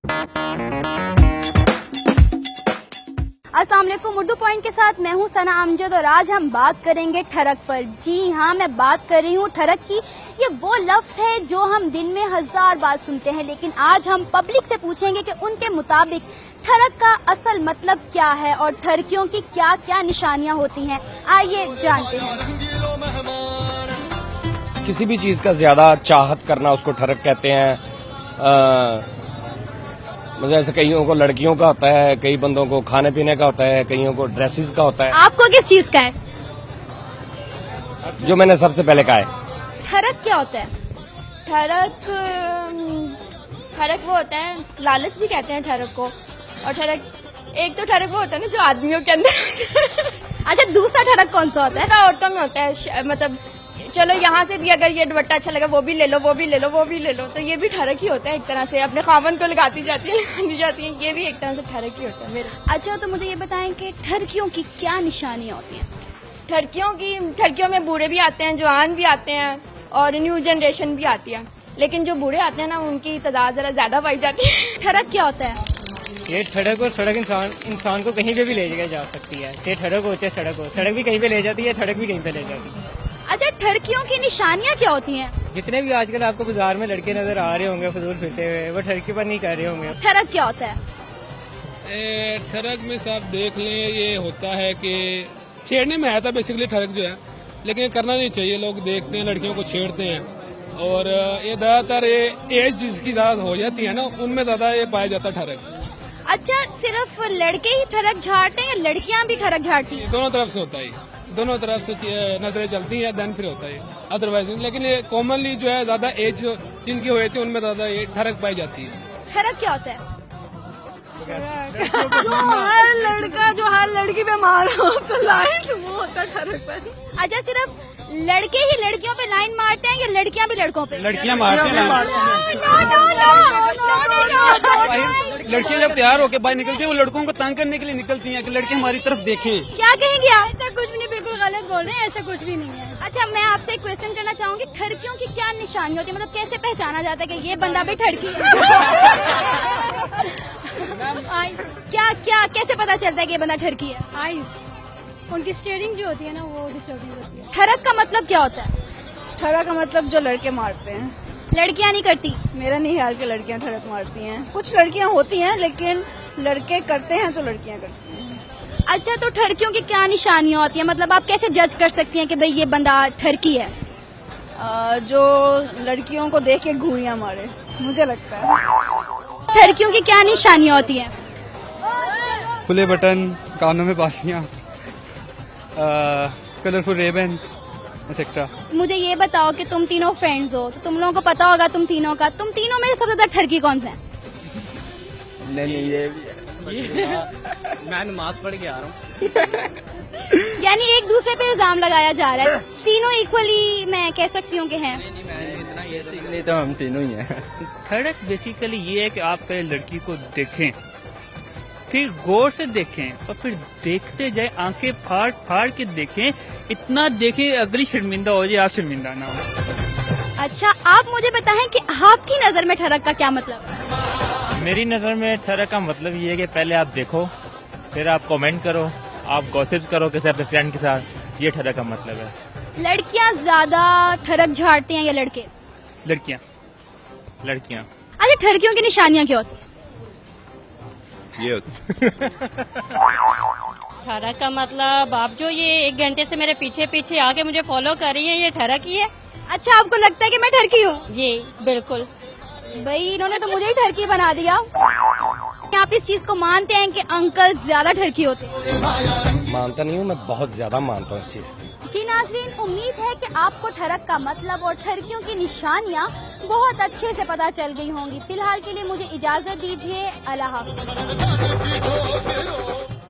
अस्सलाम वालेकुम। उर्दू पॉइंट के साथ मैं हूं सना अमजद और आज हम बात करेंगे ठरक पर। जी हाँ, मैं बात कर रही हूं ठरक की। ये वो लफ्ज़ है जो हम दिन में 1000 बार सुनते हैं, लेकिन आज हम पब्लिक से पूछेंगे कि उनके मुताबिक ठरक का असल मतलब क्या है और ठरकियों की क्या क्या निशानियाँ होती हैं। आइए जानते हैं। किसी भी चीज़ का ज़्यादा चाहत करना उसको ठरक कहते हैं। मतलब ऐसे कईयों को लड़कियों का होता है, कई बंदों को खाने पीने का होता है, कईयों को ड्रेसेस का होता है। आपको किस चीज़ का है? जो मैंने सबसे पहले कहा है। ठरक क्या होता है? ठरक वो होता है, लालच भी कहते हैं ठरक को। और ठरक एक तो ठरक वो होता है ना जो आदमियों के अंदर अच्छा, दूसरा ठरक कौन सा होता है? दूसरा औरतों में होता है। मतलब चलो यहाँ से भी अगर ये दुपट्टा अच्छा लगा वो भी ले लो, वो भी ले लो, वो भी ले लो, तो ये भी ठरक ही होता है एक तरह से। अपने खामन को लगाती जाती है, ये भी एक तरह से ठरक ही होता है मेरा। अच्छा, तो मुझे ये बताएं कि ठरकियों की क्या निशानियाँ होती हैं? ठरकियों में बूढ़े भी आते हैं, जवान भी आते हैं और न्यू जनरेशन भी आती है। लेकिन जो बूढ़े आते हैं ना, उनकी तादाद जरा ज्यादा पाई जाती है। ठरक क्या होता है? ये ठड़क और सड़क इंसान को कहीं पे भी ले जा सकती है। चाहे ठड़क हो चाहे सड़क हो, सड़क भी कहीं पे ले जाती है, ठड़क भी कहीं पे ले जाती है। अच्छा, ठरकियों की निशानियाँ क्या होती हैं? जितने भी आजकल आपको बाजार में लड़के नजर आ रहे होंगे फजूल फिरते हुए, वो ठड़की पर नहीं कर रहे होंगे। ठरक क्या होता है? ठरक में साहब देख लें, ये होता है कि छेड़ने में आया था बेसिकली ठरक जो है, लेकिन करना नहीं चाहिए। लोग देखते हैं लड़कियों को छेड़ते हैं और ये ज्यादातर एज जिसकी ज्यादा हो जाती है ना, उनमें ज्यादा ये पाया जाता है ठरक। अच्छा, सिर्फ लड़के ही ठरक झाड़ते हैं या लड़कियां भी ठरक झाड़ती हैं? दोनों तरफ से होता है, दोनों तरफ से नजरें चलती हैं, देन फिर होता है अदरवाइज। लेकिन ये कॉमनली जो है ज्यादा एज जिनकी हुई थी उनमें ज्यादा ये ठरक पाई जाती है। ठरक क्या होता है? जो हर लड़का जो हर लड़की पे मारा तो लाइन वो होता है ठरक पर। अच्छा, सिर्फ लड़के ही लड़कियों पे लाइन मारते हैं या लड़कियां भी लड़कों पे? लड़कियां मारती हैं। लड़कियां जब तैयार होकर बाहर निकलती हैं, वो लड़कों को तंग करने के लिए निकलती हैं कि लड़के हमारी तरफ देखें। क्या कहेंगे आप? ऐसा कुछ भी नहीं, बिल्कुल गलत बोल रहे हैं, ऐसा कुछ भी नहीं है। अच्छा, मैं आपसे एक क्वेश्चन करना चाहूंगी। ठरकियों की क्या निशानी होती है? मतलब कैसे पहचाना जाता है कि ये बंदा भी ठरकी है? क्या कैसे पता चलता है कि ये बंदा ठरकी है? आइस, उनकी स्टीयरिंग जो होती है ना, वो डिस्टर्बिंग होती है। ठरक का मतलब क्या होता है? ठरक का मतलब जो लड़के मारते हैं। लड़कियां नहीं करती? मेरा नहीं ख्याल कि लड़कियां ठरक मारती हैं। कुछ लड़कियां होती हैं, लेकिन लड़के करते हैं तो लड़कियां करती हैं। अच्छा, तो ठरकियों की क्या निशानियाँ होती हैं? मतलब आप कैसे जज कर सकती हैं कि भाई ये बंदा ठरकी है? जो लड़कियों को देख के घूरियां मारे, मुझे लगता है। ठरकियों की क्या निशानियाँ होती हैं? खुले बटन, कानों में पासियां, कलरफुल रेबन्स एक्सेट्रा। मुझे ये बताओ कि तुम तीनों फ्रेंड्स हो, तो तुम लोगों को पता होगा तुम तीनों में से सबसे ज्यादा ठरकी कौन सा है? नहीं ये मैं नमाज पढ़ के आ रहा हूँ। यानी एक दूसरे पे इल्जाम लगाया जा रहा है। तीनों इक्वली मैं कह सकती हूँ कि हैं। नहीं तो हम तीनों ही हैं। ठरक बेसिकली ये है कि आप पहले लड़की को देखें, फिर गौर से देखें और फिर देखते जाए, आंखें फाड़ फाड़ के देखें। इतना देखें अगली शर्मिंदा हो जाए, आप शर्मिंदा ना हो। अच्छा, आप मुझे बताएं कि आपकी नजर में ठरक का क्या मतलब है? मेरी नज़र में ठरक का मतलब ये है कि पहले आप देखो, फिर आप कमेंट करो, आप गॉसिप्स करो किसी अपने फ्रेंड के साथ। ये ठरक का मतलब है। लड़कियां ज्यादा ठरक झाड़ती हैं या लड़के? लड़कियाँ। अच्छा, ठरकियों की निशानियाँ क्या होती हैं? ये ठरक का मतलब आप जो ये 1 घंटे से मेरे पीछे पीछे आके मुझे फॉलो कर रही है, ये ठरक ही है। अच्छा, आपको लगता है कि मैं ठरकी हूँ? जी बिल्कुल। भाई, इन्होंने तो मुझे ही ठरकी बना दिया। आप इस चीज को मानते हैं कि अंकल ज्यादा ठरकी होते हैं? मानता नहीं हूँ, मैं बहुत ज्यादा मानता हूँ इस चीज की। जी नाज़रीन, उम्मीद है कि आपको ठरक का मतलब और ठरकियों की निशानियाँ बहुत अच्छे से पता चल गई होंगी। फिलहाल के लिए मुझे इजाजत दीजिए। अल्लाह हाफ़िज़।